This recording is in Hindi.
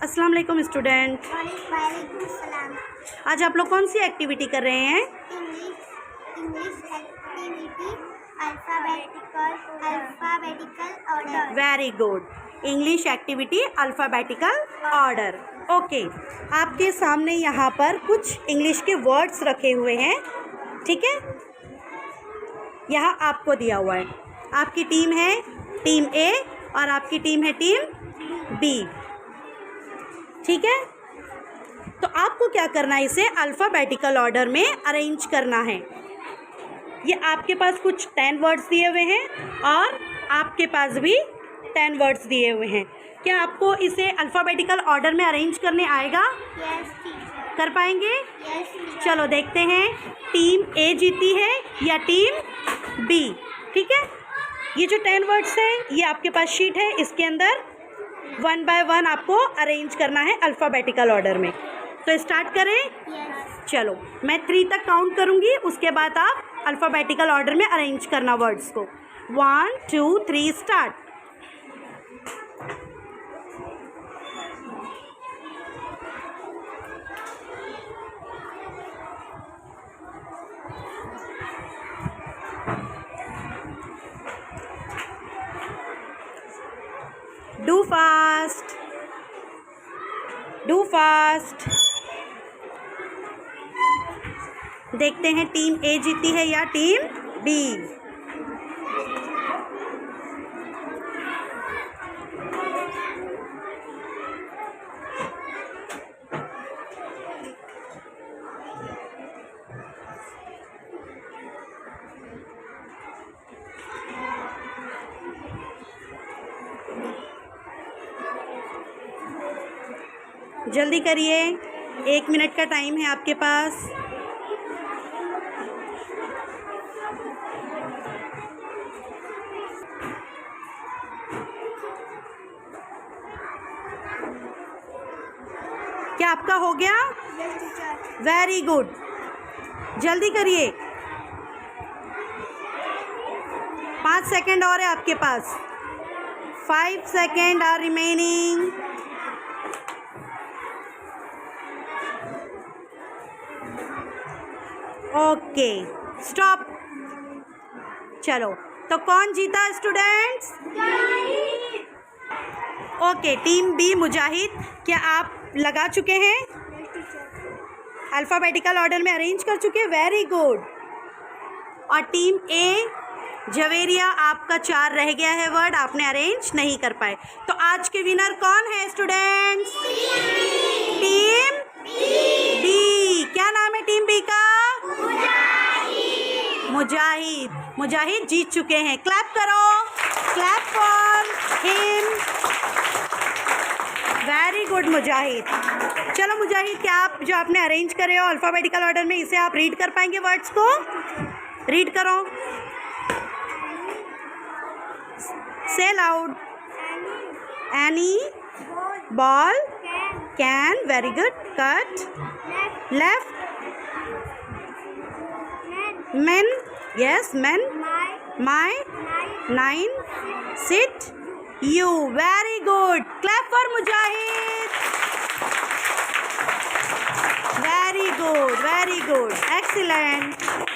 अस्सलाम वालेकुम स्टूडेंट। वालेकुम सलाम। आज आप लोग कौन सी एक्टिविटी कर रहे हैं? English activity alphabetical order. Very good. English activity alphabetical order. Okay, आपके सामने यहाँ पर कुछ इंग्लिश के वर्ड्स रखे हुए हैं, ठीक है? यहाँ आपको दिया हुआ है, आपकी टीम है टीम ए और आपकी टीम है टीम बी, ठीक है? तो आपको क्या करना है, इसे अल्फ़ाबेटिकल ऑर्डर में अरेंज करना है। ये आपके पास कुछ 10 वर्ड्स दिए हुए हैं और आपके पास भी 10 वर्ड्स दिए हुए हैं। क्या आपको इसे अल्फ़ाबेटिकल ऑर्डर में अरेंज करने आएगा? Yes teacher. कर पाएंगे? Yes teacher. चलो देखते हैं टीम ए जीती है या टीम बी, ठीक है? ये जो 10 वर्ड्स हैं ये आपके पास शीट है, इसके अंदर 1 बाय 1 आपको अरेंज करना है अल्फ़ाबेटिकल ऑर्डर में। तो स्टार्ट करें? यस। चलो मैं 3 तक काउंट करूँगी, उसके बाद आप अल्फ़ाबेटिकल ऑर्डर में अरेंज करना वर्ड्स को। 1 2 3 start. Do fast, do fast. देखते हैं टीम ए जीती है या टीम बी। जल्दी करिए, 1 मिनट का टाइम है आपके पास। क्या आपका हो गया? Yes teacher. वेरी गुड, जल्दी करिए, 5 सेकेंड और है आपके पास। 5 seconds are remaining. Okay stop. चलो तो कौन जीता students? Okay, team B Mujahid, क्या आप लगा चुके हैं? Yes teacher. अल्फ़ाबेटिकल ऑर्डर में अरेंज कर चुके हैं, वेरी गुड। और टीम ए जवेरिया, आपका 4 रह गया है वर्ड, आपने अरेंज नहीं कर पाए। तो आज के विनर कौन है स्टूडेंट्स? Team B. क्या नाम है टीम बी का? मुजाहिद। मुजाहिद जीत चुके हैं, क्लैप करो, clap for him. Very good Mujahid. चलो मुजाहिद, क्या आप जो आपने अरेंज करे हो अल्फ़ाबेटिकल ऑर्डर में, इसे आप रीड कर पाएंगे? वर्ड्स को रीड करो, से loud. Any ball can, very good. Cut, left, men, yes men, my 9 sit, you, very good, clap for Mujahid, very good, excellent।